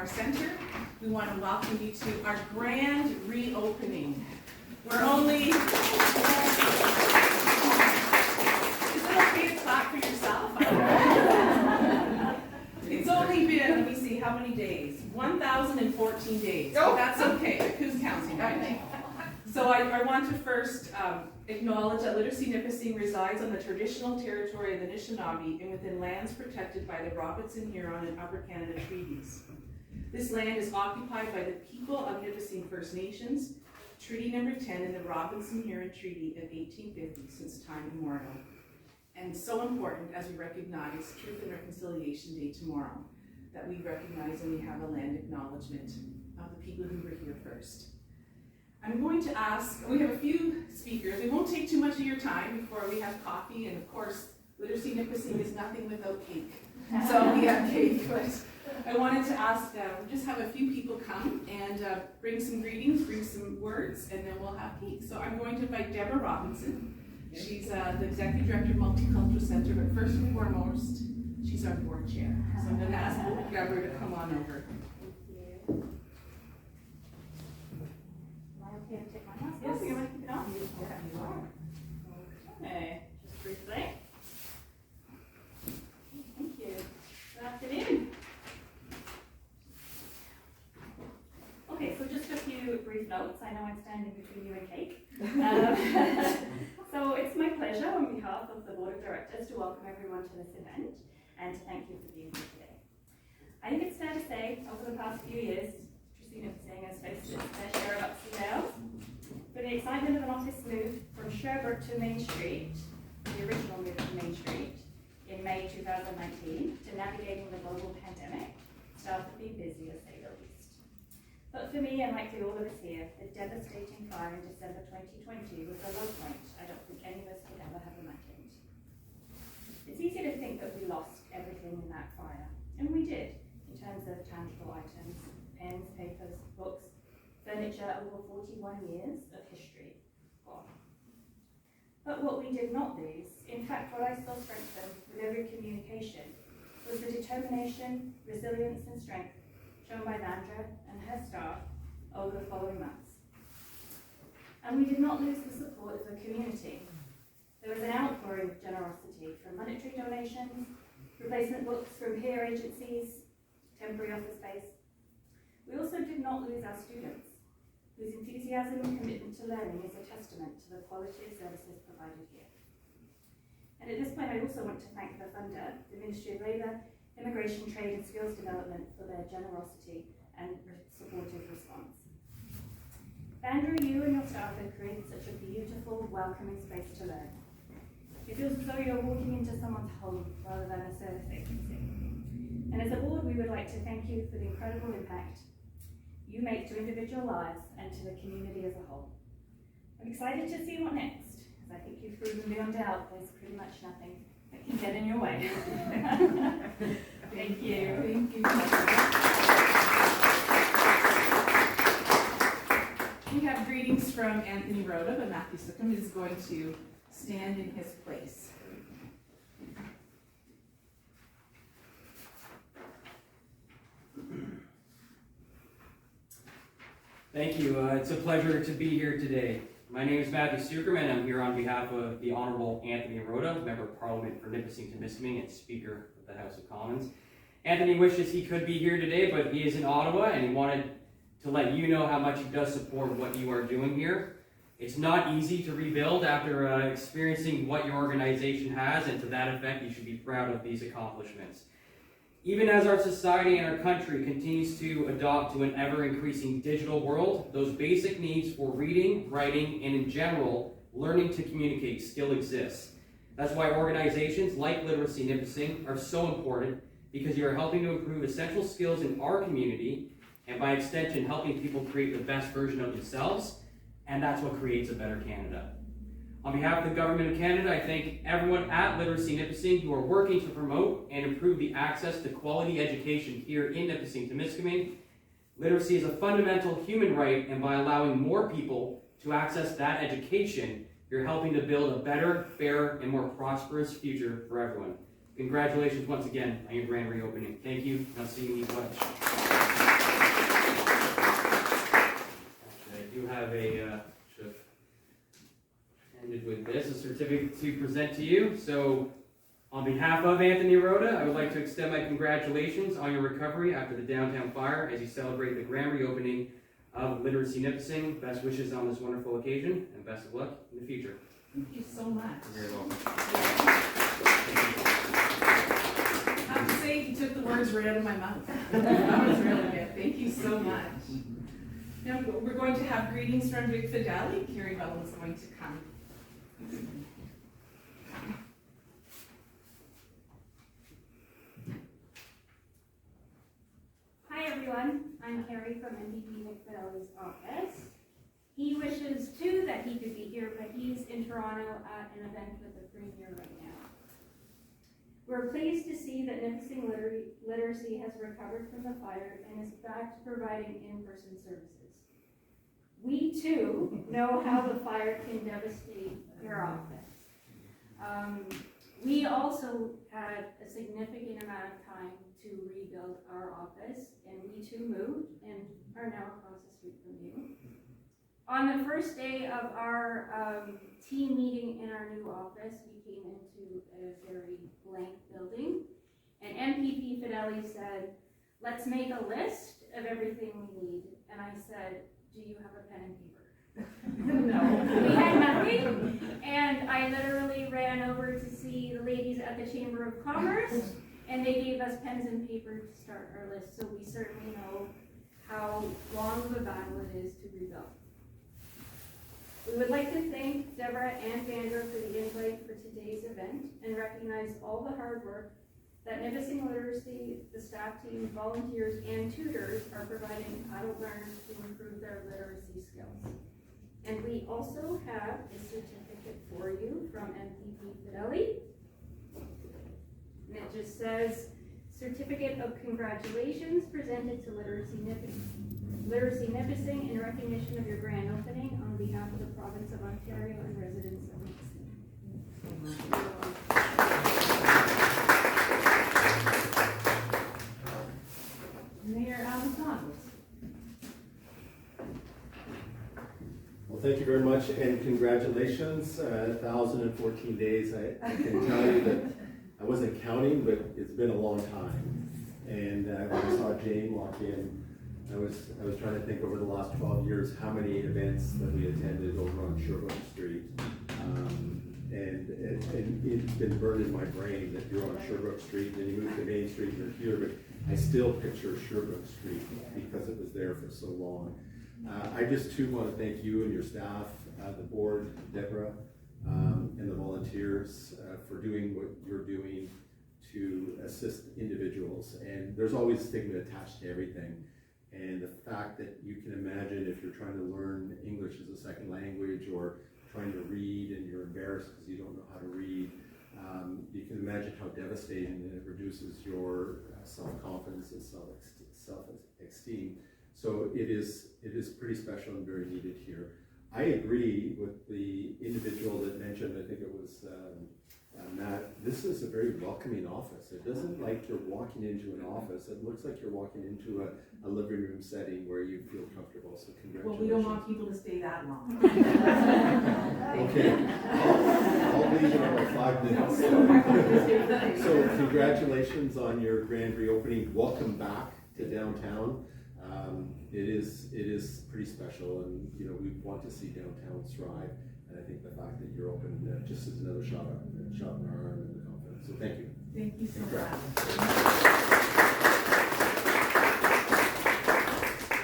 our center, we want to welcome you to our grand reopening. We're only... Is it okay to clap for yourself? It's only been, let me see, how many days? 1,014 days. But that's okay. Who's counting, right? So I want to first acknowledge that Literacy Nipissing resides on the traditional territory of the Anishinaabe and within lands protected by the Robinson, Huron, and Upper Canada treaties. This land is occupied by the people of Nipissing First Nations, Treaty Number 10 in the Robinson Huron Treaty of 1850 since time immemorial. And so important as we recognize Truth and Reconciliation Day tomorrow, that we recognize and we have a land acknowledgement of the people who were here first. I'm going to ask, we have a few speakers. We won't take too much of your time before we have coffee, and of course, Literacy Nipissing is nothing without cake. So we have cake, but I wanted to ask, just have a few people come and bring some greetings, bring some words, and then we'll have cake. So I'm going to invite Deborah Robinson. She's the Executive Director of Multicultural Center, but first and foremost, she's our board chair. So I'm going to ask Deborah to come on over. Take my mask Yes. off. You want to keep it on? Yeah, you are. Okay, just briefly. Thank you. Good afternoon. Okay, so just a few brief notes. I know I'm standing between you and cake. So it's my pleasure on behalf of the Board of Directors to welcome everyone to this event and to thank you for being here today. I think it's fair to say over the past few years, Nipissing has faced its fair share of ups and downs. For the excitement of an office move from Sherbrooke to Main Street, the original move to Main Street, in May 2019, to navigating the global pandemic, started to be busy, to say the least. But for me, and likely all of us here, the devastating fire in December 2020 was a low point I don't think any of us could ever have imagined. It's easy to think that we lost everything in that fire, and we did, in terms of tangible items. Pens, papers, books, furniture, over 41 years of history gone. But what we did not lose, in fact what I saw strengthen with every communication, was the determination, resilience and strength shown by Vandra and her staff over the following months. And we did not lose the support of the community. There was an outpouring of generosity from monetary donations, replacement books from peer agencies, temporary office space. We also did not lose our students, whose enthusiasm and commitment to learning is a testament to the quality of services provided here. And at this point, I also want to thank the funder, the Ministry of Labour, Immigration, Trade and Skills Development, for their generosity and supportive response. Andrew, you and your staff have created such a beautiful, welcoming space to learn. It feels as though you're walking into someone's home rather than a service agency. And as a board, we would like to thank you for the incredible impact you make to individual lives and to the community as a whole. I'm excited to see what next, as I think you've proven beyond doubt there's pretty much nothing that can get in your way. Thank you. Thank you. We have greetings from Anthony Rhoda, but Matthew Sickham is going to stand in his place. Thank you. It's a pleasure to be here today. My name is Matthew Sickham, and I'm here on behalf of the Honourable Anthony Rhoda, Member of Parliament for Nipissing to Miskaming and Speaker of the House of Commons. Anthony wishes he could be here today, but he is in Ottawa, and he wanted to let you know how much he does support what you are doing here. It's not easy to rebuild after experiencing what your organization has, and to that effect, you should be proud of these accomplishments. Even as our society and our country continues to adopt to an ever-increasing digital world, those basic needs for reading, writing, and in general, learning to communicate still exist. That's why organizations like Literacy Nipissing are so important, because you are helping to improve essential skills in our community, and by extension, helping people create the best version of themselves, and that's what creates a better Canada. On behalf of the Government of Canada, I thank everyone at Literacy Nipissing who are working to promote and improve the access to quality education here in Nipissing to Miskaming. Literacy is a fundamental human right, and by allowing more people to access that education, you're helping to build a better, fairer, and more prosperous future for everyone. Congratulations once again on your grand reopening. Thank you, and I'll see you in the pledge. certificate to present to you. So on behalf of Anthony Rhoda, I would like to extend my congratulations on your recovery after the downtown fire as you celebrate the grand reopening of Literacy Nipissing. Best wishes on this wonderful occasion, and best of luck in the future. Thank you so much. You're very welcome. I have to say, you took the words right out of my mouth. That was really good. Thank you so much. Now, we're going to have greetings from Vic Fideli. Carrie Welland's going to come. Hi everyone, I'm Carrie from MVP Vic Fideli's office. He wishes too that he could be here, but he's in Toronto at an event with the Premier right now. We're pleased to see that Nipissing Literacy has recovered from the fire and is back to providing in-person services. We too know how the fire can devastate your office. We also had a significant amount of time to rebuild our office, and we too moved and are now across the street from you. On the first day of our team meeting in our new office, we came into a very blank building, and MPP Fideli said, "Let's make a list of everything we need." And I said, "Do you have a pen and paper?" No. We had nothing, and I literally ran over to see the ladies at the Chamber of Commerce, and they gave us pens and paper to start our list, so we certainly know how long of a battle it is to rebuild. We would like to thank Deborah and Vander for the invite for today's event and recognize all the hard work that Nipissing Literacy, the staff team, volunteers, and tutors are providing adult learners to improve their literacy skills. And we also have a certificate for you from MPP Fideli. And it just says, "Certificate of Congratulations presented to Literacy Nipissing in recognition of your grand opening on behalf of the province of Ontario and residents of Nipissing." Mayor Alan Thomas. Well, thank you very much, and congratulations, 1,014 days. I can tell you that I wasn't counting, but it's been a long time. And when I saw Jane walk in, I was trying to think over the last 12 years how many events that we attended over on Sherbrooke Street. And it's been burned in my brain that you're on Sherbrooke Street, and then you move to Main Street, and you're here, but I still picture Sherbrooke Street because it was there for so long. I just too want to thank you and your staff, the board, Deborah, and the volunteers for doing what you're doing to assist individuals. And there's always stigma attached to everything. And the fact that you can imagine if you're trying to learn English as a second language or trying to read and you're embarrassed because you don't know how to read, you can imagine how devastating it reduces your self-confidence and self-esteem. So it is pretty special and very needed here. I agree with the individual that mentioned, I think it was Matt, this is a very welcoming office. It doesn't like you're walking into an office. It looks like you're walking into a living room setting where you feel comfortable, so congratulations. Well, we don't want people to stay that long. Okay, I'll leave in about 5 minutes. So congratulations on your grand reopening. Welcome back to downtown. It is pretty special, and we want to see downtown thrive. And I think the fact that you're open just is another shot in our arm and the confidence. So thank you. Thank you so much.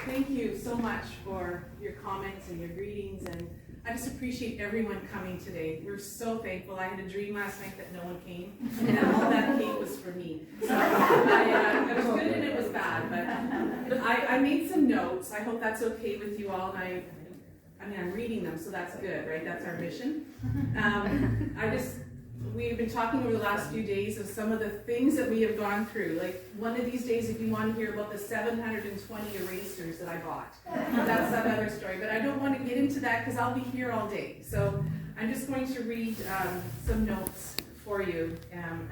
Thank you so much for your comments and your greetings, and I just appreciate everyone coming today. We're so thankful. I had a dream last night that no one came, and all that cake was for me. So it was good and it was bad, but I made some notes. I hope that's okay with you all, and I'm reading them, so that's good, right? That's our mission. We've been talking over the last few days of some of the things that we have gone through. Like one of these days, if you want to hear about the 720 erasers that I bought, that's another story. But I don't want to get into that because I'll be here all day. So I'm just going to read some notes for you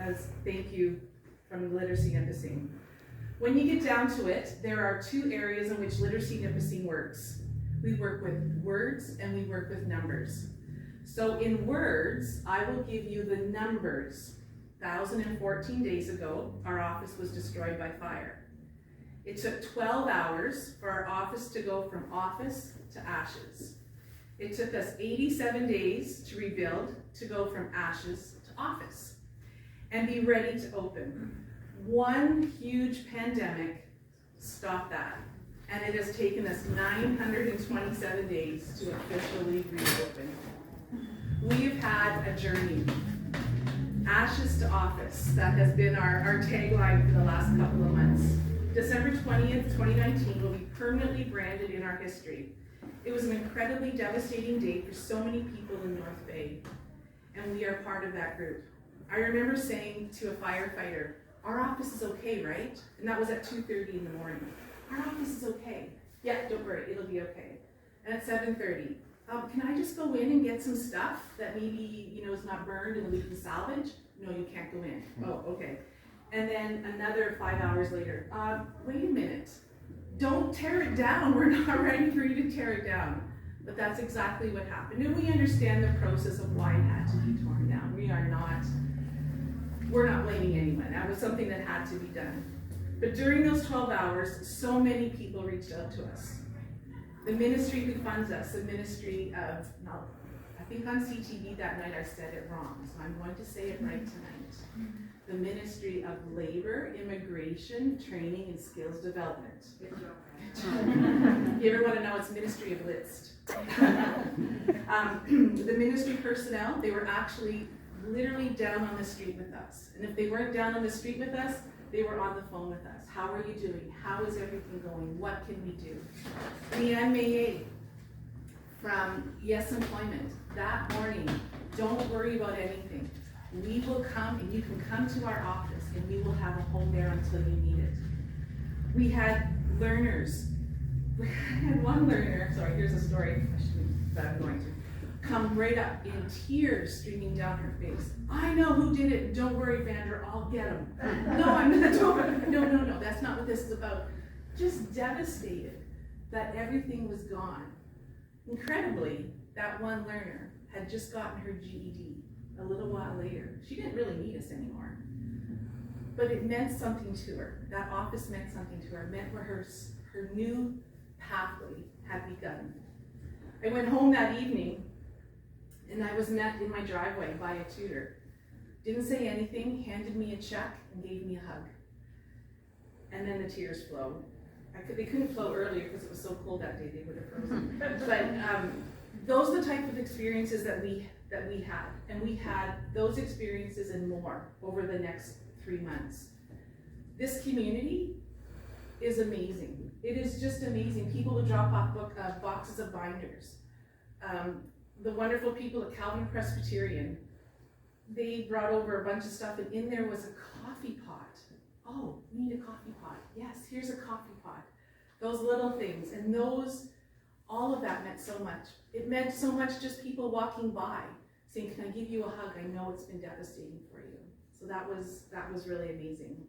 as thank you from Literacy Nipissing. When you get down to it, there are two areas in which Literacy Nipissing works. We work with words and we work with numbers. So in words, I will give you the numbers. 1,014 days ago, our office was destroyed by fire. It took 12 hours for our office to go from office to ashes. It took us 87 days to rebuild, to go from ashes to office and be ready to open. One huge pandemic stopped that, and it has taken us 927 days to officially reopen. We've had a journey. Ashes to office, that has been our tagline for the last couple of months. December 20th, 2019 will be permanently branded in our history. It was an incredibly devastating day for so many people in North Bay, and we are part of that group. I remember saying to a firefighter, "Our office is okay, right?" And that was at 2:30 in the morning. "Our office is okay." "Yeah, don't worry, it'll be okay." And at 7:30, "Can I just go in and get some stuff that maybe, is not burned and we can salvage?" "No, you can't go in." "Oh, okay." And then another 5 hours later, "Wait a minute, don't tear it down. We're not ready for you to tear it down." But that's exactly what happened. And we understand the process of why it had to be torn down. We're not blaming anyone. That was something that had to be done. But during those 12 hours, so many people reached out to us. The ministry who funds us, the ministry of, I think on CTV that night I said it wrong, so I'm going to say it right tonight. The Ministry of Labor, Immigration, Training, and Skills Development. You ever want to know, it's Ministry of List. The ministry personnel, they were actually literally down on the street with us. And if they weren't down on the street with us, they were on the phone with us. "How are you doing? How is everything going? What can we do?" Leanne Maillet from Yes Employment, that morning, "Don't worry about anything. We will come and you can come to our office and we will have a home there until you need it." We had learners. We had one learner, sorry, here's a story, but I'm going to, come right up in tears streaming down her face. "I know who did it. Don't worry, Vander, I'll get him." "No, I'm not. No, that's not what this is about." Just devastated that everything was gone. Incredibly, that one learner had just gotten her GED a little while later. She didn't really need us anymore. But it meant something to her. That office meant something to her. It meant where her new pathway had begun. I went home that evening and I was met in my driveway by a tutor. Didn't say anything, handed me a check and gave me a hug. And then the tears flowed. They couldn't flow earlier because it was so cold that day, they would have frozen. But those are the type of experiences that we had. And we had those experiences and more over the next 3 months. This community is amazing. It is just amazing. People would drop off boxes of binders. The wonderful people at Calvin Presbyterian, they brought over a bunch of stuff, and in there was a coffee pot. "Oh, we need a coffee pot." "Yes, here's a coffee pot." Those little things, and all of that meant so much. It meant so much just people walking by saying, "Can I give you a hug? I know it's been devastating for you." So that was really amazing.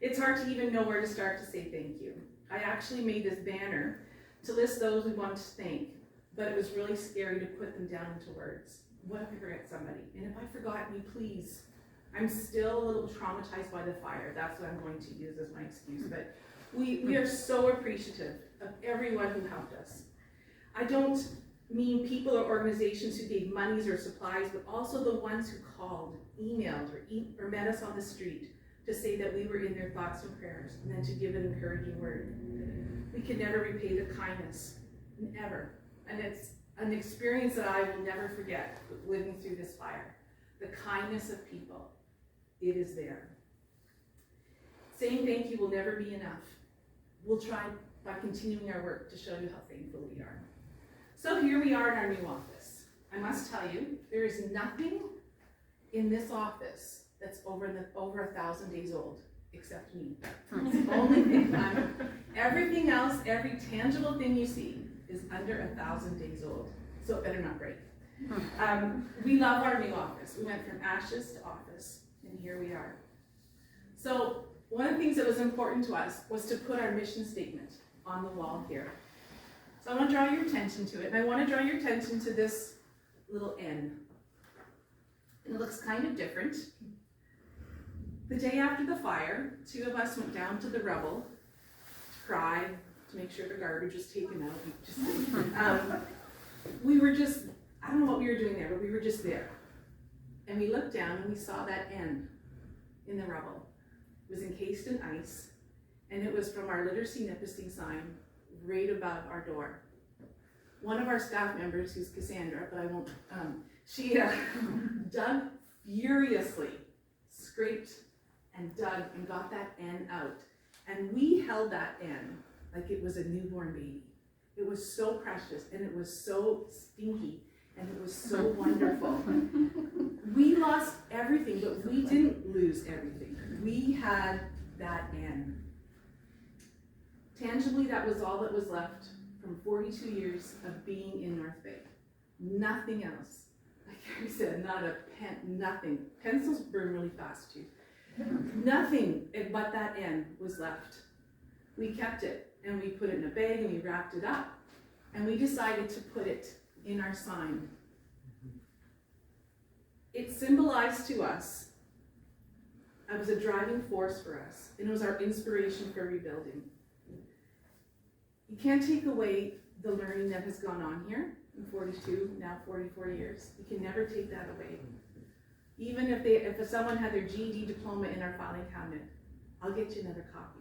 It's hard to even know where to start to say thank you. I actually made this banner to list those we wanted to thank, but it was really scary to put them down into words. What if I forget somebody? And if I forgot me, please. I'm still a little traumatized by the fire. That's what I'm going to use as my excuse. But we are so appreciative of everyone who helped us. I don't mean people or organizations who gave monies or supplies, but also the ones who called, emailed, or met us on the street to say that we were in their thoughts and prayers, and then to give an encouraging word. We can never repay the kindness, ever. And it's an experience that I will never forget living through this fire. The kindness of people, it is there. Saying thank you will never be enough. We'll try by continuing our work to show you how thankful we are. So here we are in our new office. I must tell you, there is nothing in this office that's over 1,000 days old, except me. It's the only thing. Everything else, every tangible thing you see is under 1,000 days old, so it better not break. We love our new office. We went from ashes to office, and here we are. So one of the things that was important to us was to put our mission statement on the wall here. So I want to draw your attention to it, and I want to draw your attention to this little N. And it looks kind of different. The day after the fire, 2 of us went down to the rubble to cry, to make sure the garbage was taken out. We were just, I don't know what we were doing there, but we were just there. And we looked down and we saw that N in the rubble. It was encased in ice, and it was from our Literacy Nipissing sign right above our door. One of our staff members, who's Cassandra, but I won't, she dug furiously, scraped and dug and got that N out. And we held that N like it was a newborn baby. It was so precious, and it was so stinky, and it was so wonderful. We lost everything, but we didn't lose everything. We had that N. Tangibly, that was all that was left from 42 years of being in North Bay. Nothing else. Like I said, not a pen, nothing. Pencils burn really fast too. Nothing but that N was left. We kept it, and we put it in a bag, and we wrapped it up, and we decided to put it in our sign. It symbolized to us, it was a driving force for us, and it was our inspiration for rebuilding. You can't take away the learning that has gone on here in 42, now 44 years. You can never take that away. Even if someone had their GED diploma in our filing cabinet, I'll get you another copy.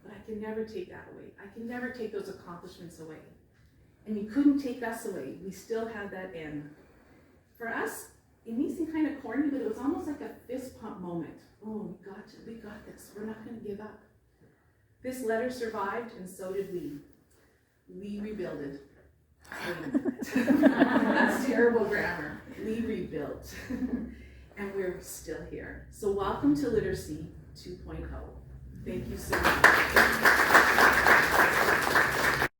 But I can never take that away. I can never take those accomplishments away. And you couldn't take us away. We still have that N. For us, it may seem kind of corny, but it was almost like a fist pump moment. Oh, we got this. We're not going to give up. This letter survived, and so did we. We rebuilded. That's terrible grammar. We rebuilt. And we're still here. So welcome to Literacy 2.0. Thank you so much.